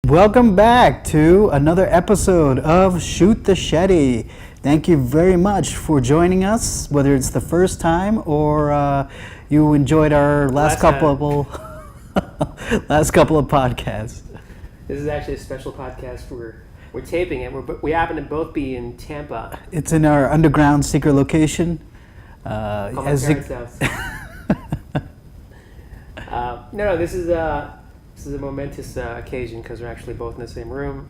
Welcome back to another episode of Shoot the Shetty. Thank you very much for joining us, whether it's the first time or you enjoyed our last couple of podcasts. This is actually a special podcast. We're taping it. We happen to both be in Tampa. It's in our underground secret location. Call my parents' house. This is a momentous occasion because we're actually both in the same room.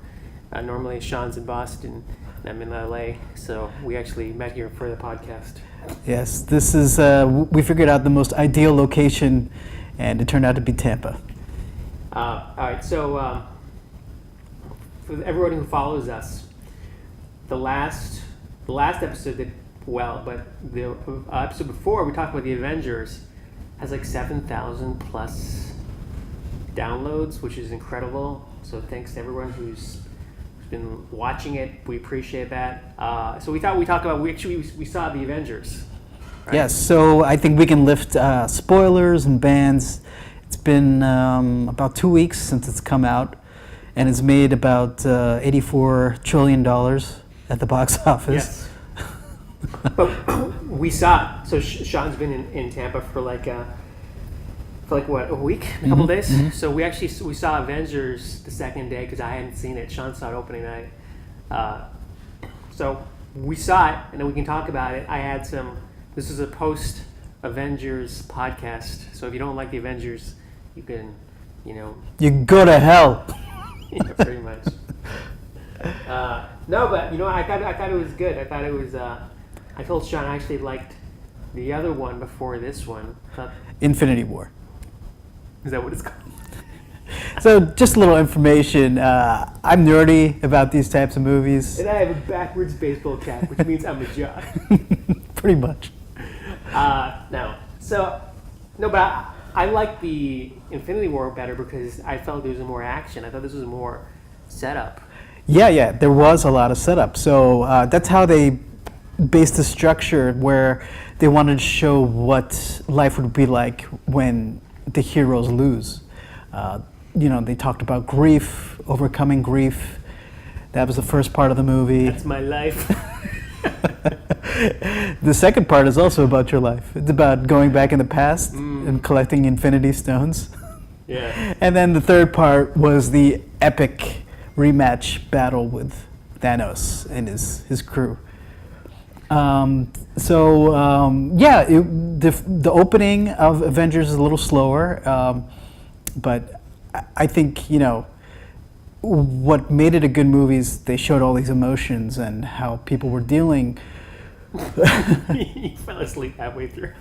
Normally Sean's in Boston and I'm in LA, so we actually met here for the podcast. Yes, this is, we figured out the most ideal location and it turned out to be Tampa. All right, so for everyone who follows us, the last episode did well, but the episode before we talked about the Avengers has like 7,000 plus downloads, which is incredible. So thanks to everyone who's been watching it. We appreciate that. So we thought we saw the Avengers. Right? Yes, so I think we can lift spoilers and bans. It's been about 2 weeks since it's come out, and it's made about $84 trillion at the box office. Yes. But we saw it. So Sean's been in Tampa for what, a week, a couple days. Mm-hmm. So we saw Avengers the second day because I hadn't seen it. Sean saw it opening night. So we saw it, and then we can talk about it. This is a post Avengers podcast. So if you don't like the Avengers, you can, you go to hell. Yeah, pretty much. No, but I thought it was good. I thought it was. I told Sean I actually liked the other one before this one. Infinity War. Is that what it's called? So just a little information. I'm nerdy about these types of movies. And I have a backwards baseball cap, which means I'm a jock. Pretty much. But I like the Infinity War better because I felt there was more action. I thought this was more setup. Yeah, there was a lot of setup. So that's how they based the structure, where they wanted to show what life would be like when the heroes lose. They talked about grief, overcoming grief. That was the first part of the movie. That's my life. The second part is also about your life. It's about going back in the past and collecting Infinity Stones. Yeah. And then the third part was the epic rematch battle with Thanos and his crew. The opening of Avengers is a little slower, but I think, what made it a good movie is they showed all these emotions and how people were dealing. You fell asleep halfway through.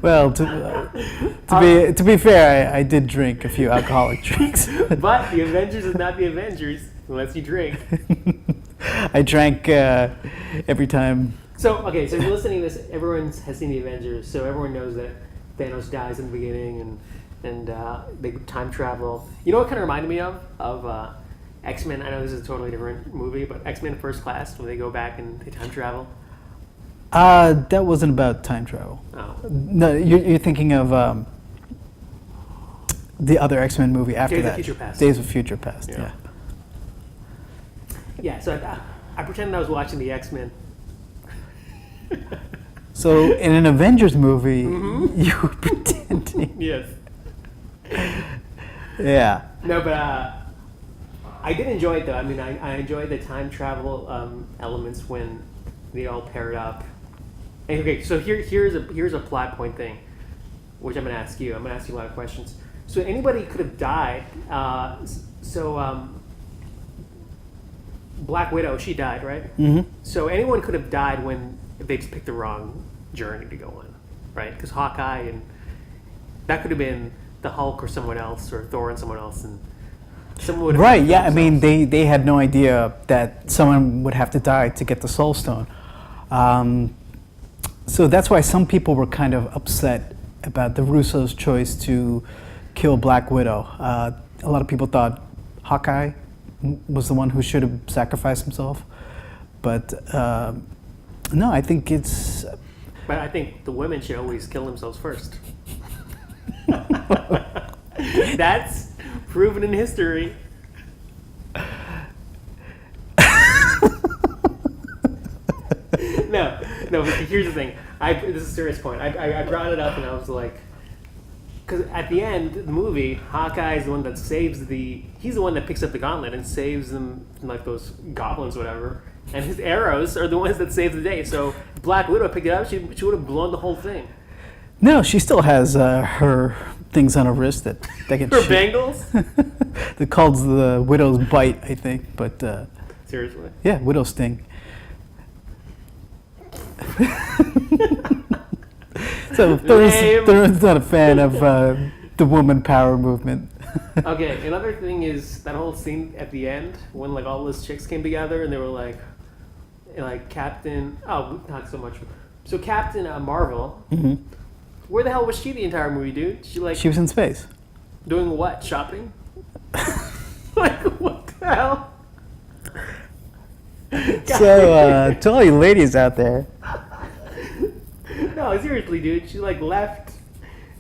Well, to be fair, I did drink a few alcoholic drinks. But the Avengers is not the Avengers unless you drink. I drank every time. So you're listening to this. Everyone has seen the Avengers, so everyone knows that Thanos dies in the beginning, and they time travel. You know what kind of reminded me of X-Men? I know this is a totally different movie, but X-Men First Class, when they go back and they time travel. That wasn't about time travel. Oh. No, you're thinking of the other X-Men movie after that. Days of Future Past. Days of Future Past. Yeah. Yeah. So I pretended I was watching the X-Men. So in an Avengers movie, you were pretending. Yes. Yeah. No, but I did enjoy it though. I mean, I enjoyed the time travel elements when they all paired up. And, okay, so here's a plot point thing, which I'm going to ask you. I'm going to ask you a lot of questions. So anybody could have died. Black Widow, she died, right? Mm-hmm. So anyone could have died if they just picked the wrong journey to go on, right? Because Hawkeye, and that could have been the Hulk or someone else, or Thor and someone else, and someone would have. Right. Yeah. I mean, they had no idea that someone would have to die to get the Soul Stone. So that's why some people were kind of upset about the Russo's choice to kill Black Widow. A lot of people thought Hawkeye was the one who should have sacrificed himself. But no, I think it's... But I think the women should always kill themselves first. That's Proven in history. No, but here's the thing. This is a serious point. I brought it up and I was like, because at the end of the movie, Hawkeye is the one that saves he's the one that picks up the gauntlet and saves them from like those goblins, whatever. And his arrows are the ones that save the day. So Black Widow picked it up, she would have blown the whole thing. No, she still has her things on her wrist that can Her shoot. bangles? They're called the Widow's Bite, I think. But Seriously? yeah, Widow's Sting. So Thurman's not a fan of the woman power movement. Okay, another thing is that whole scene at the end when like all those chicks came together and they were like Captain. Oh, not so much. So Captain Marvel. Mm-hmm. Where the hell was she the entire movie, dude? She was in space. doing what? Shopping? Like what the hell? So to all you ladies out there, No, seriously, dude. She like left.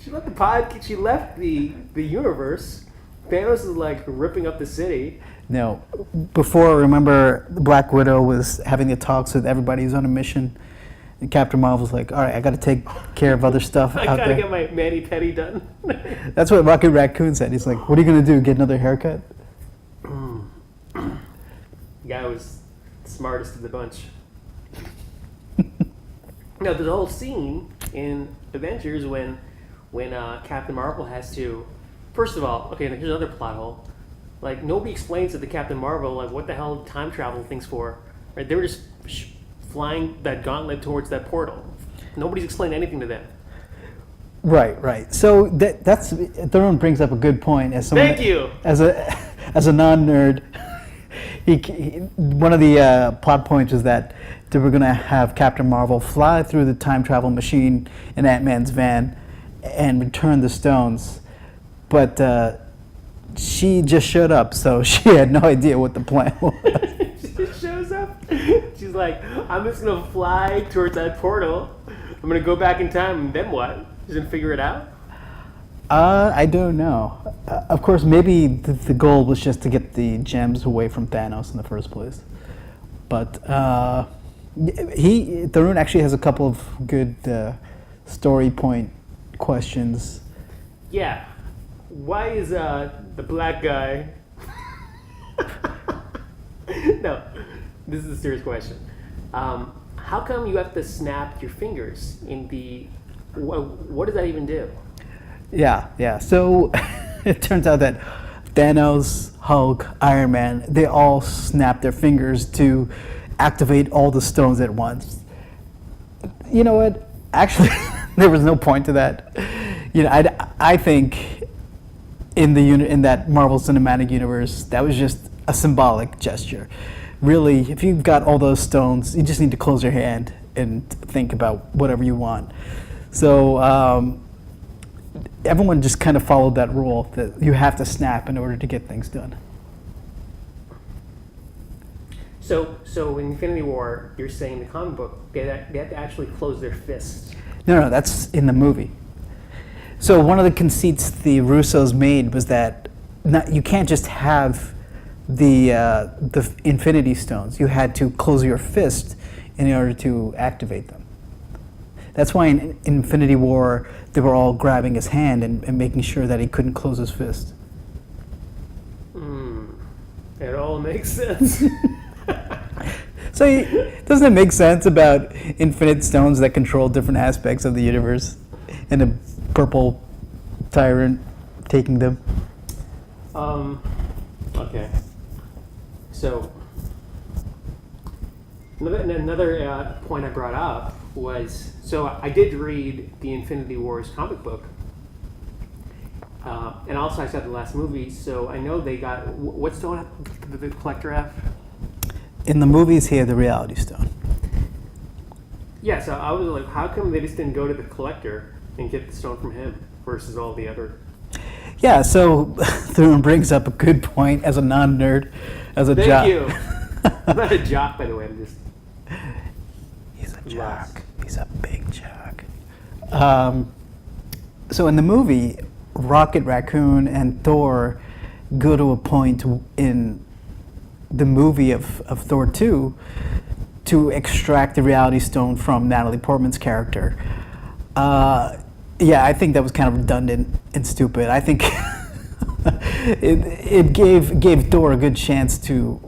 She left the pod. She left the universe. Thanos is like ripping up the city. no. Before, remember, Black Widow was having the talks with everybody who's on a mission, and Captain Marvel's like, "All right, I got to take care of other stuff I out gotta there." get my mani-pedi done. That's what Rocket Raccoon said. He's like, "What are you gonna do? Get another haircut?" The guy was the smartest of the bunch. No, there's a whole scene in Avengers when Captain Marvel has to. First of all, okay, here's another plot hole. Like nobody explains to the Captain Marvel like what the hell time travel thing's for. Right? They were just flying that gauntlet towards that portal. Nobody's explained anything to them. Right. So that's Thurman brings up a good point. As someone, Thank you. As a non-nerd, one of the plot points is that they were going to have Captain Marvel fly through the time travel machine in Ant-Man's van and return the stones, but she just showed up, so she had no idea what the plan was. She just shows up. She's like, I'm just gonna fly towards that portal. I'm gonna go back in time, and then what? She's gonna figure it out. I don't know. Of course, maybe the goal was just to get the gems away from Thanos in the first place. But Tharun actually has a couple of good story point questions. Yeah. Why is the black guy? No, this is a serious question. How come you have to snap your fingers in the? What does that even do? Yeah. So it turns out that Thanos, Hulk, Iron Man, they all snap their fingers to activate all the stones at once. You know what? Actually, there was no point to that. You know, I think in that Marvel Cinematic Universe, that was just a symbolic gesture. Really, if you've got all those stones, you just need to close your hand and think about whatever you want. So everyone just kind of followed that rule that you have to snap in order to get things done. So in Infinity War, you're saying the comic book they have to actually close their fists. No, that's in the movie. So one of the conceits the Russos made was that you can't just have the Infinity Stones. You had to close your fist in order to activate them. That's why in Infinity War they were all grabbing his hand and making sure that he couldn't close his fist. It all makes sense. So doesn't it make sense about infinite stones that control different aspects of the universe and a purple tyrant taking them? Okay. So another point I brought up was, so I did read the Infinity Wars comic book, and also I saw the last movie, so I know they got, what stone did the Collector have? In the movies, he had the Reality Stone. Yeah, so I was like, how come they just didn't go to the Collector and get the stone from him versus all the other? Yeah, so Thurman brings up a good point as a non-nerd, as a jock. Thank you. I'm not a jock, by the way. I'm just. He's a jock. He's a big jock. So in the movie, Rocket Raccoon and Thor go to a point in the movie of Thor 2 to extract the Reality Stone from Natalie Portman's character. Yeah, I think that was kind of redundant and stupid. I think it gave Thor a good chance to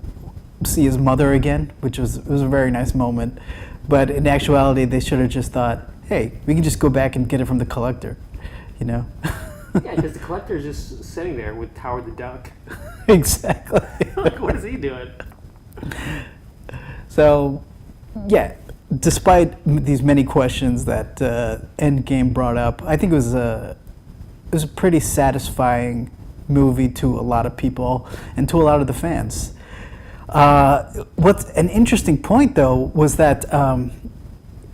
see his mother again, which was a very nice moment. But in actuality, they should have just thought, hey, we can just go back and get it from the Collector, you know? Yeah, because the Collector is just sitting there with Howard the Duck. Exactly. Like, what is he doing? So, yeah, despite these many questions that Endgame brought up, I think it was a pretty satisfying movie to a lot of people and to a lot of the fans. What's an interesting point, though, was that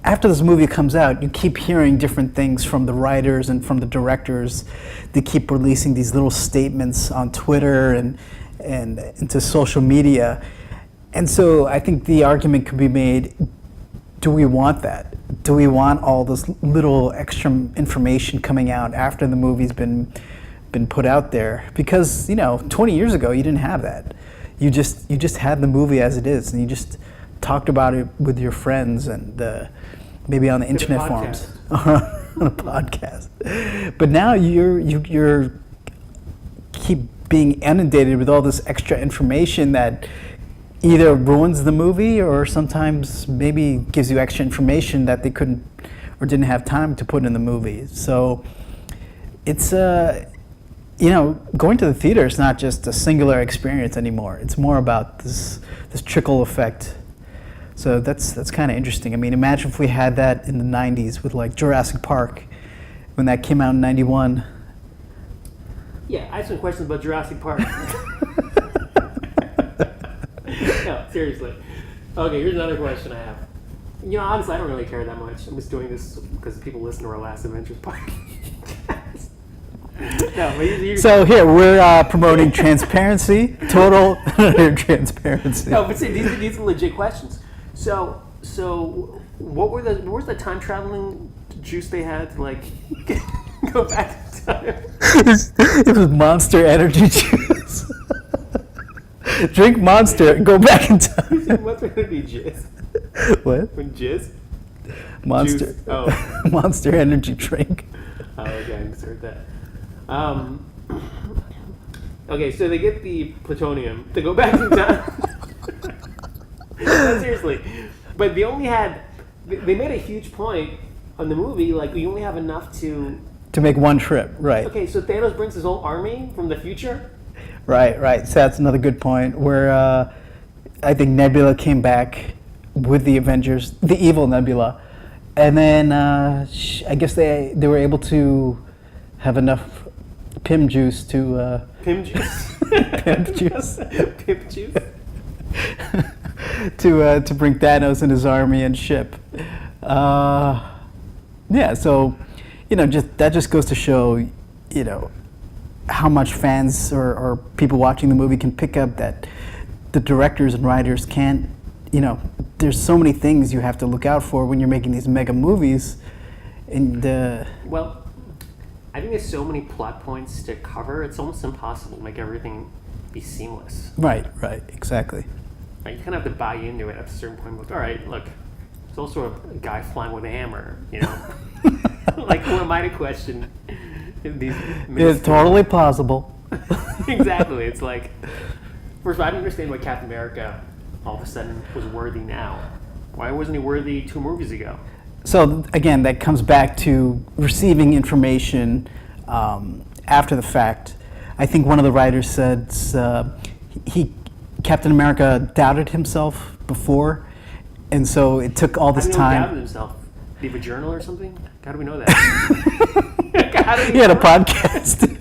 after this movie comes out, you keep hearing different things from the writers and from the directors. They keep releasing these little statements on Twitter and into social media. And so I think the argument could be made, do we want that? Do we want all this little extra information coming out after the movie's been put out there? Because, 20 years ago, you didn't have that. You just had the movie as it is, and you just talked about it with your friends and maybe on the internet forums or on a podcast. But now you're keep being inundated with all this extra information that either ruins the movie or sometimes maybe gives you extra information that they couldn't or didn't have time to put in the movie. So it's going to the theater is not just a singular experience anymore. It's more about this trickle effect. So that's kind of interesting. I mean, imagine if we had that in the 90s with like Jurassic Park when that came out in 91. Yeah, I have some questions about Jurassic Park. No, seriously. Okay, here's another question I have. Honestly, I don't really care that much. I'm just doing this because people listen to our last Avengers podcast. No, but so here, we're promoting transparency, total transparency. No, but see, these are legit questions. So what was the time traveling juice they had to like go back in time? It was Monster Energy juice. Drink Monster, go back in time. What's going to be jizz? What? When jizz? Monster. Juice. Oh. Monster Energy drink. Oh, okay, I misheard that. Okay, so they get the plutonium to go back in time. No, seriously. But they made a huge point on the movie, like, we only have enough to make one trip, right. Okay, so Thanos brings his whole army from the future? Right. So that's another good point where I think Nebula came back with the Avengers, the evil Nebula, and then I guess they were able to have enough Pym juice to... Pym juice? Pimp juice. Pimp juice? to bring Thanos and his army and ship. Yeah, so, that just goes to show, how much fans or people watching the movie can pick up that the directors and writers can't, there's so many things you have to look out for when you're making these mega movies. And well, I think there's so many plot points to cover, it's almost impossible to make everything be seamless. Right, exactly. Right, you kind of have to buy into it at a certain point. Like, all right, look, there's also a guy flying with a hammer, Like, who am I to question these It's totally plausible. Exactly. It's like, first of all, I don't understand why Captain America all of a sudden was worthy now. Why wasn't he worthy 2 movies ago? So again, that comes back to receiving information after the fact. I think one of the writers said Captain America doubted himself before, and so it took all this time. How did he doubt himself? Did he have a journal or something? How do we know that? He had a podcast.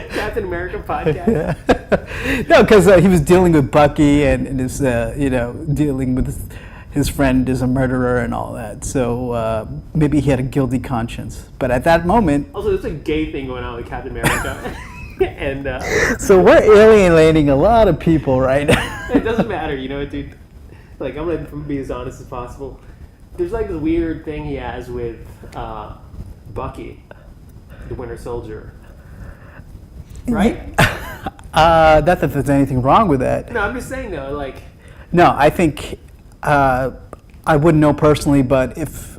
Captain America podcast. Yeah. No, because he was dealing with Bucky and his, dealing with his friend is a murderer and all that. So maybe he had a guilty conscience. But at that moment... Also, there's a gay thing going on with Captain America. And so we're alienating a lot of people right now. It doesn't matter, dude. Like, I'm going to be as honest as possible. There's like this weird thing he has with Bucky, the Winter Soldier. Right? Not that there's anything wrong with that. No, I'm just saying though, like, No, I think I wouldn't know personally, but if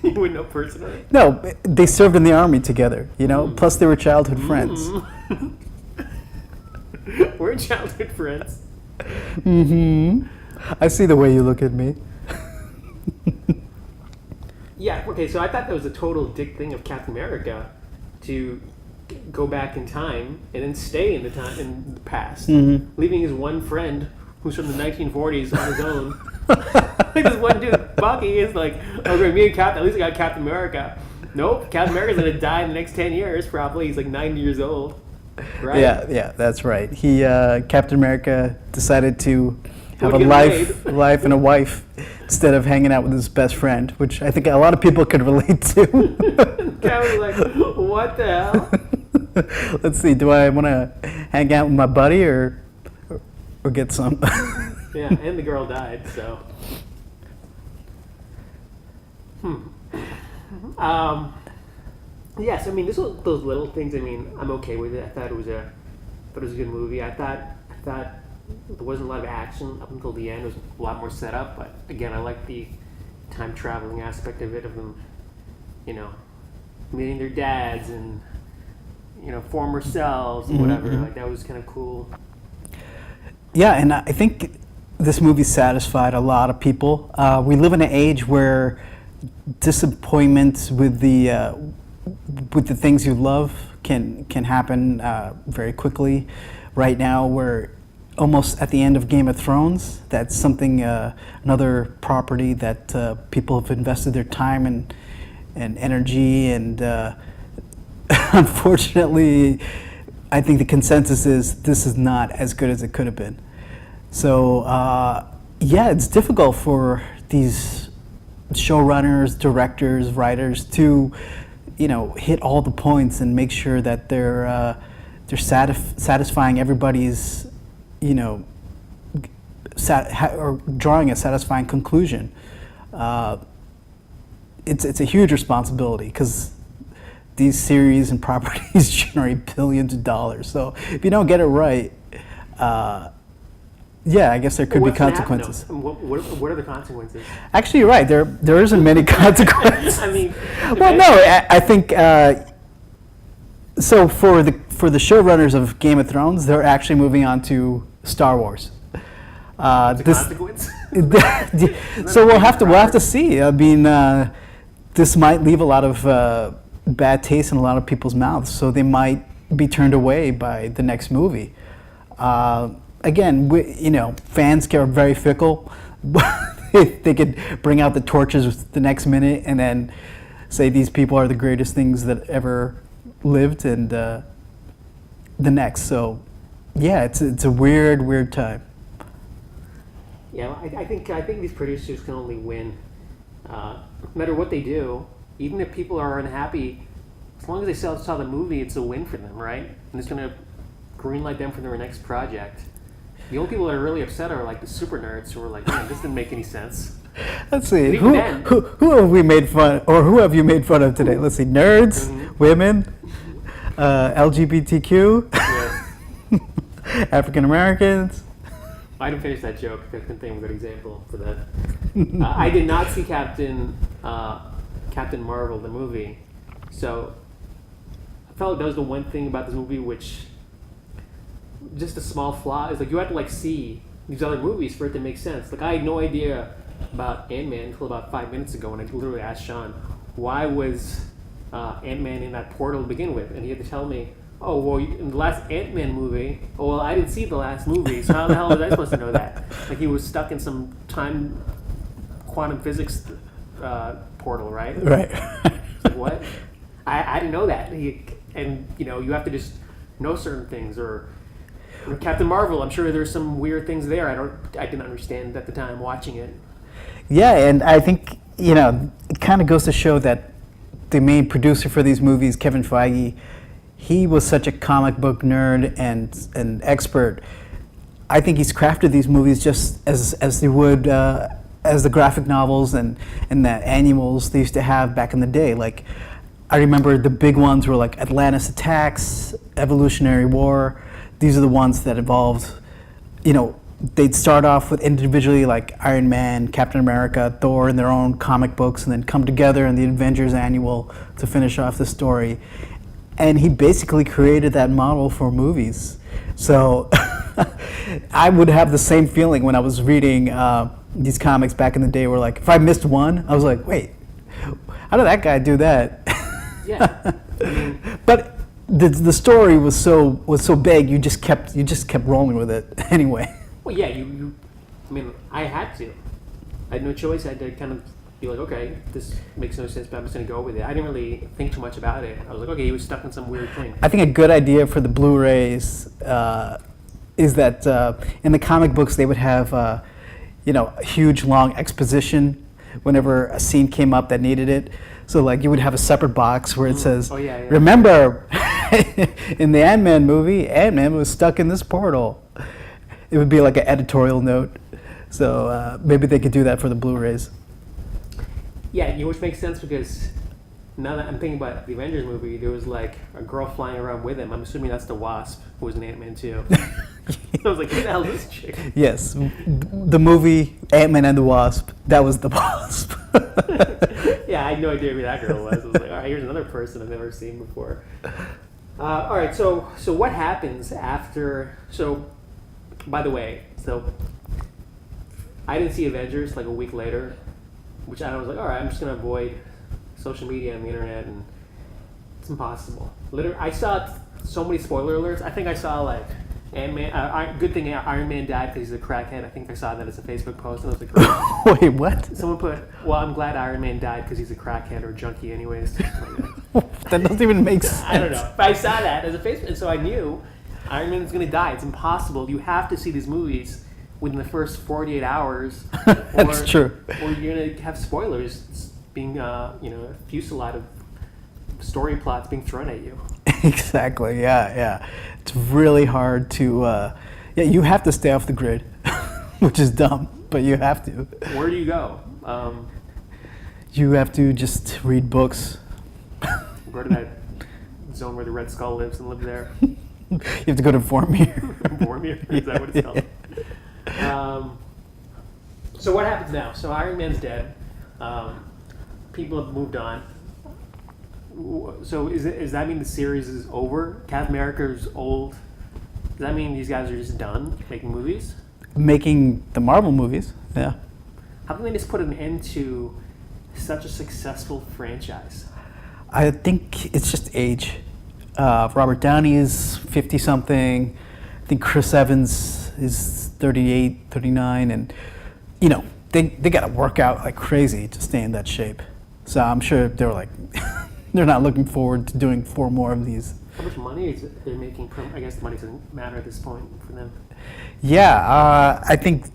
you wouldn't know personally. no, they served in the army together, you know. Plus, they were childhood friends. We're childhood friends. I see the way you look at me. Yeah. Okay. So I thought that was a total dick thing of Captain America to go back in time and then stay in the past, leaving his one friend who's from the 1940s on his own. Like this one dude, Bucky, is like, okay, me and Captain, at least I got Captain America. Nope, Captain America's gonna die in the next 10 years, probably. He's like 90 years old. Right? Yeah, that's right. He, Captain America, decided to have Would a get life and a wife instead of hanging out with his best friend, which I think a lot of people could relate to. Captain was like, what the hell? Let's see. Do I want to hang out with my buddy or get some? Yeah, and the girl died. So. Yes, I mean, those little things. I mean, I'm okay with it. I thought it was a good movie. I thought there wasn't a lot of action up until the end. There was a lot more setup, but again, I like the time traveling aspect of it, of them, you know, meeting their dads and, you know, former selves and whatever. Like that was kind of cool. Yeah, and I think this movie satisfied a lot of people. We live in an age where disappointment with the things you love can happen very quickly. Right now, we're almost at the end of Game of Thrones. That's something, another property that people have invested their time and energy, and unfortunately, I think the consensus is this is not as good as it could have been. So yeah, it's difficult for these showrunners, directors, writers to, you know, hit all the points and make sure that they're satisfying everybody's, you know, or drawing a satisfying conclusion. It's a huge responsibility because these series and properties generate billions of dollars. So if you don't get it right, yeah, I guess there could be consequences. What are the consequences? Actually, you're right. There isn't many consequences. I mean, well, no, I think so. For the showrunners of Game of Thrones, they're actually moving on to Star Wars. Consequence. So we'll have to see. I mean, this might leave a lot of bad taste in a lot of people's mouths, so they might be turned away by the next movie. Again, you know, fans are very fickle. They could bring out the torches the next minute and then say these people are the greatest things that ever lived, and the next. So, yeah, it's a weird time. Yeah, I think these producers can only win. No matter what they do, even if people are unhappy, as long as they saw the movie, it's a win for them, right? And it's going to greenlight them for their next project. The only people that are really upset are like the super nerds who are like, man, this didn't make any sense. Let's see, who have we made fun, or who have you made fun of today? Let's see, nerds, women, LGBTQ, Yeah. African Americans. I didn't finish that joke. I couldn't think of a good example for that. I did not see Captain Marvel, the movie. So I felt that was the one thing about this movie which, just a small flaw, is like you have to like see these other movies for it to make sense. Like I had no idea about Ant-Man until about 5 minutes ago, and I literally asked Sean, why was Ant-Man in that portal to begin with? And he had to tell me, oh, well, in the last Ant-Man movie, oh, well, I didn't see the last movie, so how the hell was I supposed to know that? Like he was stuck in some time quantum physics portal, right? Right. Like, what? I didn't know that. And, you know, you have to just know certain things. Or Captain Marvel, I'm sure there's some weird things there I didn't understand at the time watching it. Yeah, and I think, you know, it kind of goes to show that the main producer for these movies, Kevin Feige, he was such a comic book nerd and expert. I think he's crafted these movies just as they would as the graphic novels and the annuals they used to have back in the day. Like, I remember the big ones were like Atlantis Attacks, Evolutionary War. these are the ones that involved, they'd start off with individually like Iron Man, Captain America, Thor in their own comic books, and then come together in the Avengers annual to finish off the story. And he basically created that model for movies. So I would have the same feeling when I was reading these comics back in the day, where like if I missed one, I was like, wait, how did that guy do that? Yeah. I mean, but the story was so big, you just kept rolling with it anyway. well, yeah, I mean, I had to. I had no choice. I had to kind of be like, okay, this makes no sense, but I'm just going to go with it. I didn't really think too much about it. I was like, okay, he was stuck in some weird thing. I think a good idea for the Blu-rays is that in the comic books they would have a huge long exposition whenever a scene came up that needed it. So like you would have a separate box where it says, Oh, yeah. remember, in the Ant-Man movie, Ant-Man was stuck in this portal. It would be like an editorial note. So maybe they could do that for the Blu-rays. Yeah, which makes sense because now that I'm thinking about the Avengers movie, there was like a girl flying around with him. I'm assuming that's the Wasp, who was in Ant-Man too. I was like, who the hell is this chick? Yes, the movie Ant-Man and the Wasp, that was the Wasp. Yeah, I had no idea who that girl was. I was like, all right, here's another person I've never seen before. All right, so what happens after? So, by the way, I didn't see Avengers like a week later, which I was like, all right, I'm just gonna avoid social media and the internet, and it's impossible. Literally, I saw so many spoiler alerts. I think I saw like Ant-Man. Good thing Iron Man died because he's a crackhead. I think I saw that as a Facebook post, and I was like, wait, what? Someone put, well, I'm glad Iron Man died because he's a crackhead or junkie, anyways. That doesn't even make sense. I don't know, but I saw that as a Facebook, and so I knew Iron Man is gonna die. It's impossible. You have to see these movies within the first 48 hours. That's true. Or you're going to have spoilers being, a fusillade of story plots being thrown at you. Exactly, yeah. It's really hard to, you have to stay off the grid, which is dumb, but you have to. Where do you go? You have to just read books. Go to that zone where the Red Skull lives and live there. You have to go to Vormir. Vormir? Is that what it's called? So what happens now? So Iron Man's dead. People have moved on. So does that mean the series is over? Captain America is old. Does that mean these guys are just done making movies? Making the Marvel movies, yeah. How can they just put an end to such a successful franchise? I think it's just age. Robert Downey is 50-something. I think Chris Evans is 38, 39, and they got to work out like crazy to stay in that shape. So I'm sure they're like, they're not looking forward to doing 4 more of these. How much money is it they're making? I guess the money doesn't matter at this point for them. Yeah, I think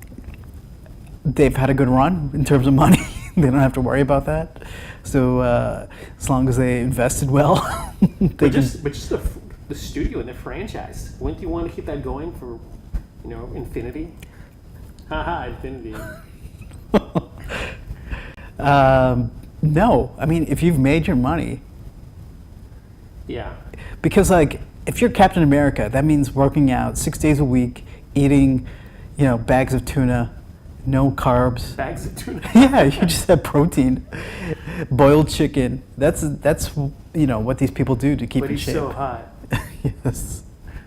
they've had a good run in terms of money. They don't have to worry about that. So as long as they invested well, but just the studio and the franchise. Wouldn't you want to keep that going for, infinity? Haha, infinity. No, I mean if you've made your money. Yeah. Because like if you're Captain America, that means working out 6 days a week, eating, bags of tuna, no carbs. Bags of tuna. Yeah, you just have protein, boiled chicken. That's what these people do to keep in shape. But he's so hot. Yes.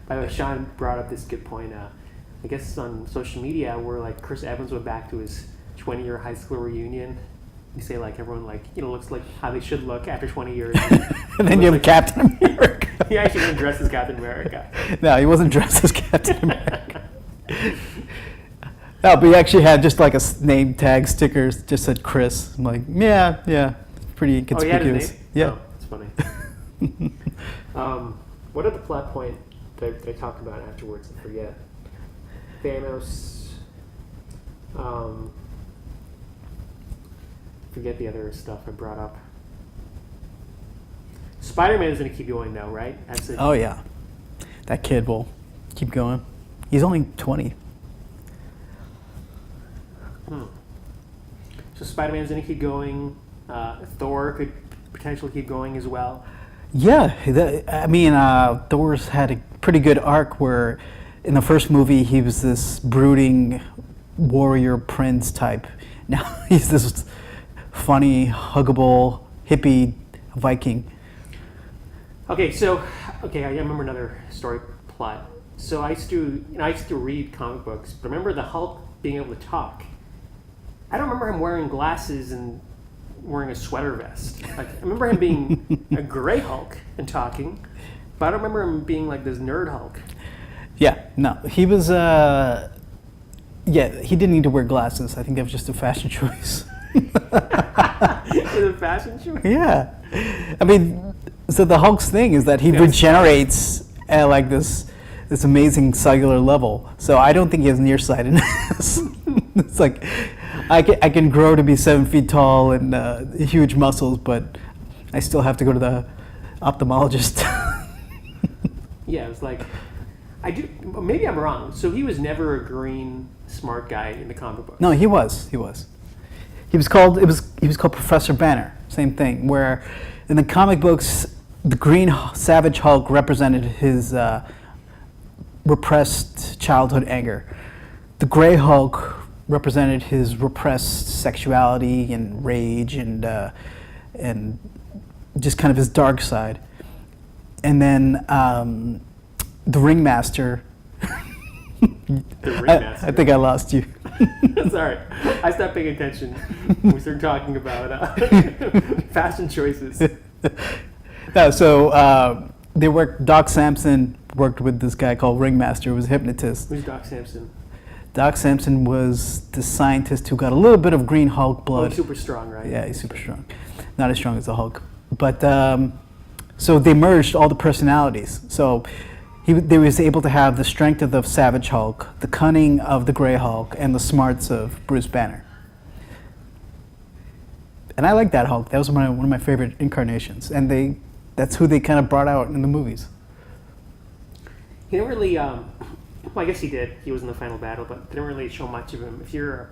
By the way, Sean brought up this good point. I guess on social media where like Chris Evans went back to his 20-year high school reunion. You say like everyone looks like how they should look after 20 years. And then you have Captain America. He actually didn't dress as Captain America. No, he wasn't dressed as Captain America. No, but he actually had just like a name tag stickers, just said Chris. I'm like, yeah, pretty inconspicuous. Oh, he had his name? Yeah. Oh, that's funny. What are the plot point they talk about afterwards? I forget. Thanos. Forget the other stuff I brought up. Spider-Man is going to keep going now, right? That's it. Oh yeah, that kid will keep going. He's only 20. So Spider-Man's going to keep going. Thor could potentially keep going as well. Yeah, Thor's had pretty good arc where in the first movie he was this brooding warrior prince type. Now he's this funny, huggable, hippie Viking. Okay, I remember another story plot. So I used to read comic books, but remember the Hulk being able to talk. I don't remember him wearing glasses and wearing a sweater vest. Like, I remember him being a gray Hulk and talking, but I don't remember him being like this nerd Hulk. Yeah, no, he was. He didn't need to wear glasses. I think that was just a fashion choice. Is it a fashion choice? Yeah, I mean, so the Hulk's thing is that he Yeah, regenerates at like this amazing cellular level. So I don't think he has nearsightedness. It's like I can grow to be 7 feet tall and huge muscles, but I still have to go to the ophthalmologist. Yeah, it was like maybe I'm wrong. So he was never a green smart guy in the comic book. No, he was. He was called Professor Banner. Same thing. Where in the comic books, the Green Savage Hulk represented his repressed childhood anger. The Gray Hulk represented his repressed sexuality and rage and just kind of his dark side. And then the Ringmaster. I think I lost you. Sorry, I stopped paying attention when we started talking about fashion choices. No, so Doc Samson worked with this guy called Ringmaster, who was a hypnotist. Who's Doc Samson? Doc Samson was the scientist who got a little bit of Green Hulk blood. Oh, he's super strong, right? Yeah, he's super strong. Not as strong as the Hulk. But so they merged all the personalities. So they was able to have the strength of the Savage Hulk, the cunning of the Gray Hulk, and the smarts of Bruce Banner. And I like that Hulk. That was one of my favorite incarnations. And that's who they kind of brought out in the movies. He didn't really. Well, I guess he did. He was in the final battle, but didn't really show much of him. If you're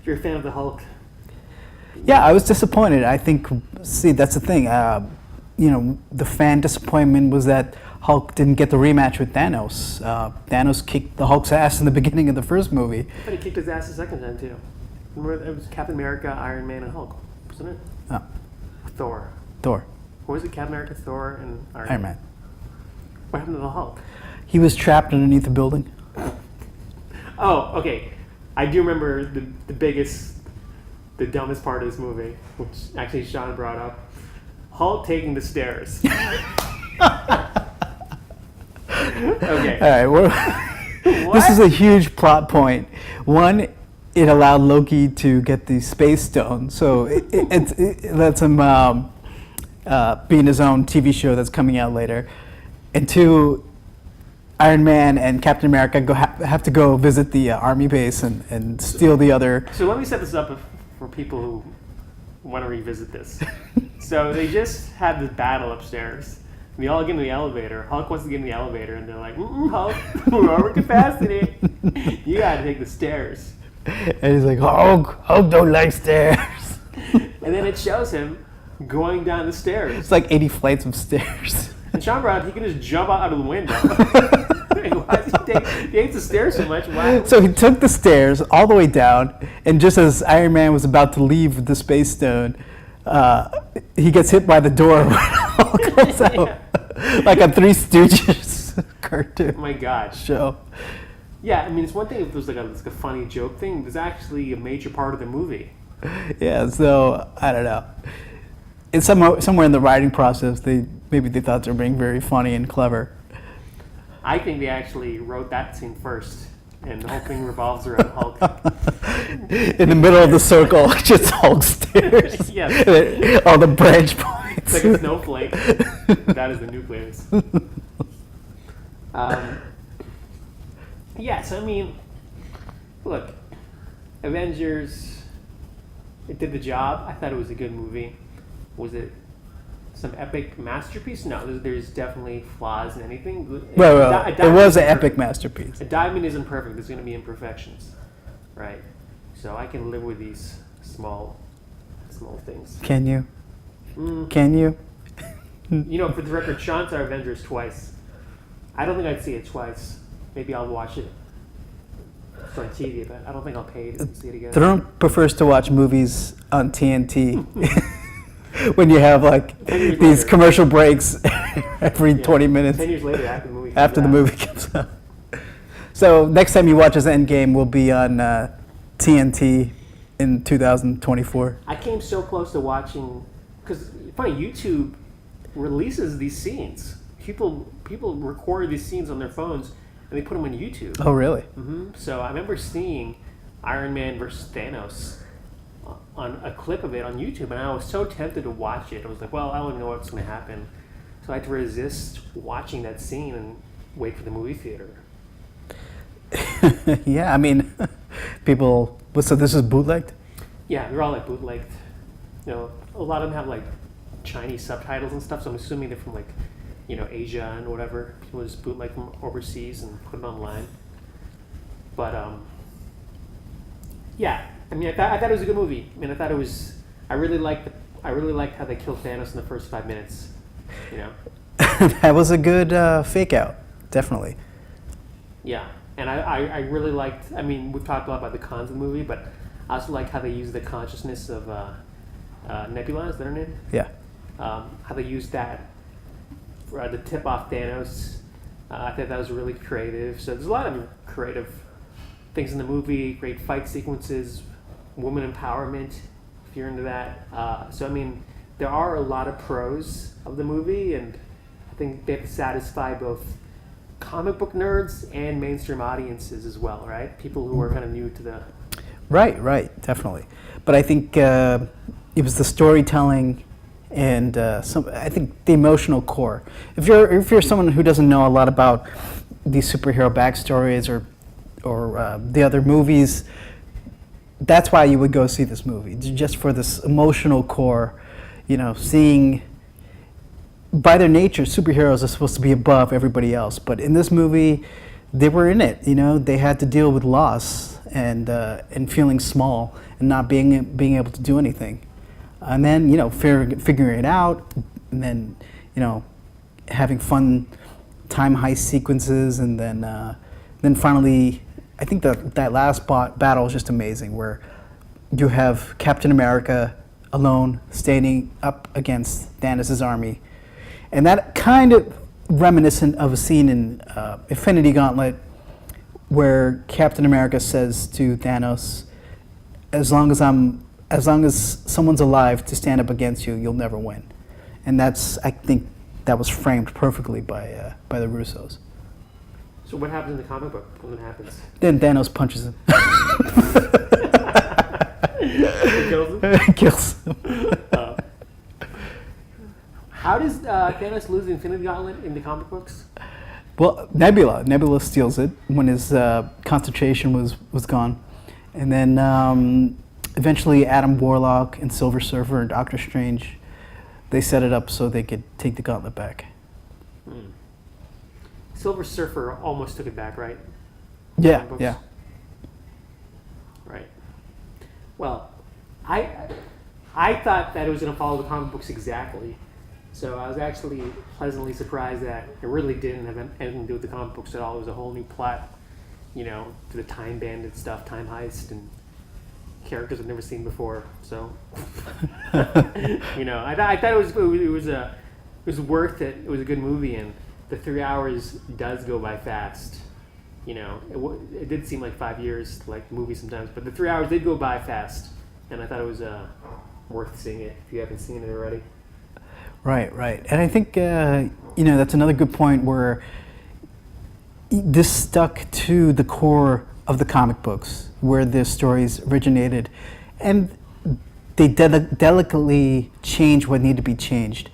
a fan of the Hulk. Yeah, I was disappointed. I think. See, that's the thing. The fan disappointment was that Hulk didn't get the rematch with Thanos. Thanos kicked the Hulk's ass in the beginning of the first movie. But he kicked his ass the second time too. Remember, it was Captain America, Iron Man, and Hulk, wasn't it? Oh, Thor. Thor. What was it? Captain America, Thor, and Iron Man. What happened to the Hulk? He was trapped underneath a building. Oh, okay. I do remember the dumbest part of this movie, which actually Sean brought up. Hulk taking the stairs. Okay. All right. This is a huge plot point. One, it allowed Loki to get the space stone, so it lets him be in his own TV show that's coming out later. And two, Iron Man and Captain America have to go visit the army base and steal the other. So let me set this up for people who want to revisit this. So they just had this battle upstairs. And they all get in the elevator. Hulk wants to get in the elevator, and they're like, Hulk, we're over capacity. You gotta take the stairs. And he's like, Hulk don't like stairs. And then it shows him going down the stairs. It's like 80 flights of stairs. And Sean brought up, he can just jump out of the window. Why does he hates the stairs so much? Why? So he took the stairs all the way down, and just as Iron Man was about to leave with the Space Stone, he gets hit by the door when Hulk comes out. Like a Three Stooges cartoon. Oh my God. Show. Yeah, I mean, it's one thing if it was like a funny joke thing. There's actually a major part of the movie. Yeah, so I don't know. It's somewhere in the writing process, maybe they thought they were being very funny and clever. I think they actually wrote that scene first, and the whole thing revolves around Hulk. In the middle of the circle, just Hulk stairs. Yes. All the branch points. It's like a snowflake. That is the nucleus. Yeah, so I mean, look, Avengers, it did the job. I thought it was a good movie. Was it some epic masterpiece? No, there's definitely flaws in anything. Well, it was an epic masterpiece. A diamond isn't perfect. There's going to be imperfections, right? So I can live with these small things. Can you? Can you? You know, for the record, Sean saw Avengers twice. I don't think I'd see it twice. Maybe I'll watch it on TV, but I don't think I'll pay to see it again. Throne prefers to watch movies on TNT when you have like 10 years these later. commercial breaks every 20 minutes 10 years later, after the movie. after the movie comes out. So next time you watch us Endgame will be on TNT in 2024. I came so close to watching, because funny, YouTube releases these scenes. People record these scenes on their phones and they put them on YouTube. Oh, really? So I remember seeing Iron Man versus Thanos on a clip of it on YouTube, and I was so tempted to watch it. I was like, well, I don't know what's going to happen. So I had to resist watching that scene and wait for the movie theater. Yeah, I mean, people. So this is bootlegged? Yeah, they're all like bootlegged. You know, a lot of them have like Chinese subtitles and stuff, so I'm assuming they're from like, you know, Asia and whatever. People just bootleg from overseas and put it online. But yeah, I mean, I thought it was a good movie. I mean, I really liked how they killed Thanos in the first 5 minutes. You know. That was a good fake out, definitely. Yeah, and I really liked. I mean, we've talked a lot about the cons of the movie, but I also like how they use the consciousness of Nebula. Is that her name? Yeah. How they used that to tip off Thanos. I think that was really creative. So there's a lot of creative things in the movie. Great fight sequences, woman empowerment, if you're into that. So I mean, there are a lot of pros of the movie, and I think they have to satisfy both comic book nerds and mainstream audiences as well, right? People who are kind of new to the... Right, definitely. But I think it was the storytelling and I think the emotional core. If you're someone who doesn't know a lot about these superhero backstories or the other movies, that's why you would go see this movie, just for this emotional core. You know, seeing, by their nature, superheroes are supposed to be above everybody else, but in this movie, they were in it. You know, they had to deal with loss and feeling small and not being able to do anything, and then, you know, figuring it out, and then, you know, having fun time heist sequences, and then finally, I think that last battle is just amazing, where you have Captain America alone standing up against Thanos' army. And that kind of reminiscent of a scene in Infinity Gauntlet where Captain America says to Thanos, as long as someone's alive to stand up against you, you'll never win. And I think that was framed perfectly by the Russos. So what happens in the comic book when it happens? Then Thanos punches him. It kills him? Kills him. How does Thanos lose the Infinity Gauntlet in the comic books? Well, Nebula steals it when his concentration was gone. And then eventually Adam Warlock and Silver Surfer and Doctor Strange, they set it up so they could take the gauntlet back. Silver Surfer almost took it back, right? Yeah, Books? yeah. Right. Well, I thought that it was going to follow the comic books exactly. So I was actually pleasantly surprised that it really didn't have anything to do with the comic books at all. It was a whole new plot, you know, to the time bandit stuff, time heist, and characters I've never seen before. So, you know, I thought it was worth it. It was a good movie, and the 3 hours does go by fast. You know, it did seem like 5 years, like movies sometimes, but the 3 hours did go by fast, and I thought it was worth seeing it if you haven't seen it already. Right. And I think, you know, that's another good point where this stuck to the core of the comic books, where the stories originated, and they delicately change what needed to be changed.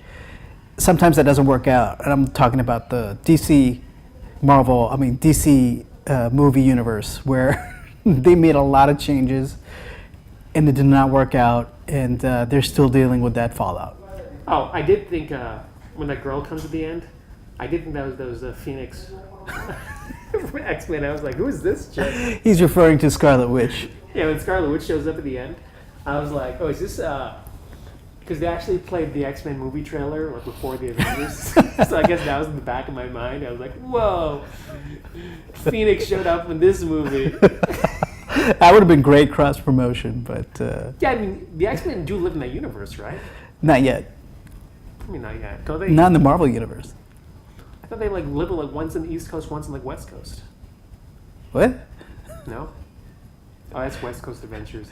Sometimes that doesn't work out, and I'm talking about the DC movie universe, where they made a lot of changes, and it did not work out, and they're still dealing with that fallout. Oh, I did think when that girl comes at the end, I did think that was Phoenix from X-Men. I was like, who is this chick? He's referring to Scarlet Witch. Yeah, when Scarlet Witch shows up at the end, I was like, oh, is this Because they actually played the X-Men movie trailer like before the Avengers. So I guess that was in the back of my mind. I was like, whoa, Phoenix showed up in this movie. That would have been great cross promotion, but Yeah, I mean, the X-Men do live in that universe, right? not yet. I mean, not yet. Don't they? Not in the Marvel universe. I thought they like live like once in the East Coast, once in like West Coast. What? No? Oh, that's West Coast Adventures.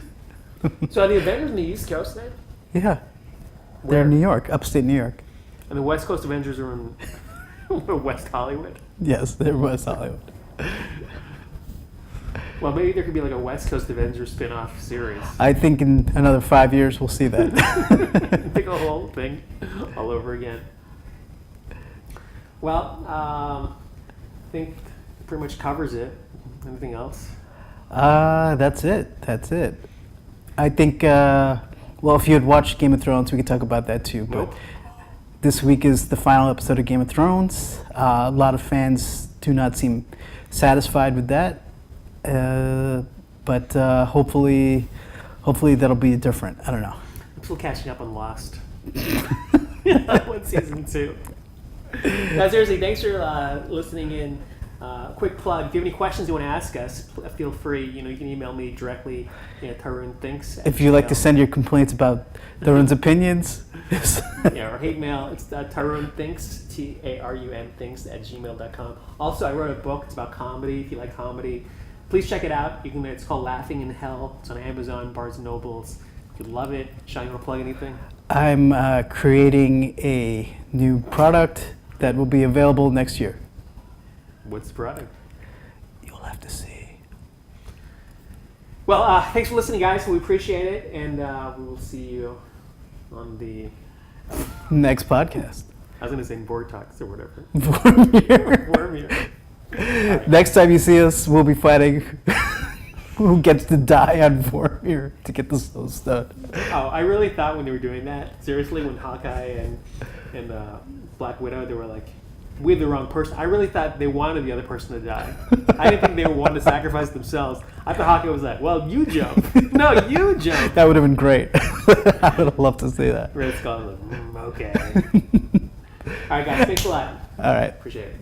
So are the Avengers in the East Coast then? Yeah, Where? they're in New York, upstate New York. And the West Coast Avengers are in West Hollywood? Yes, there was Hollywood. Well, maybe there could be like a West Coast Avengers spin-off series. I think in another 5 years we'll see that. Take a whole thing all over again. Well, I think pretty much covers it. Anything else? That's it. That's it. I think, well, if you had watched Game of Thrones, we could talk about that too. Nope. But this week is the final episode of Game of Thrones. A lot of fans do not seem satisfied with that. But hopefully that'll be different. I don't know. I'm still catching up on Lost. One season 2. Now, seriously, thanks for listening in. Quick plug: if you have any questions you want to ask us, feel free. You can email me directly at taroonthinks. If you like to send your complaints about Tarun's opinions, Yeah, or hate mail, it's taroonthinks, TARUN thinks @gmail.com. Also, I wrote a book. It's about comedy. If you like comedy, please check it out. It's called Laughing in Hell. It's on Amazon, Barnes & Nobles. If you love it, Sean, you want to plug anything? I'm creating a new product that will be available next year. What's the product? You'll have to see. Well, thanks for listening, guys. We appreciate it, and we will see you on the Next podcast. I was going to say board talks or whatever. Vormir. Vormir. Right. Next time you see us, we'll be fighting who gets to die on Vormir to get the Soul Stone. Oh, I really thought when they were doing that, seriously, when Hawkeye and Black Widow, they were like, we're the wrong person. I really thought they wanted the other person to die. I didn't think they wanted to sacrifice themselves. I thought Hawkeye was like, well, you jump. No, you jump. That would have been great. I would have loved to see that. Red Skull was like, okay. All right, guys, thanks a lot. All right. Appreciate it.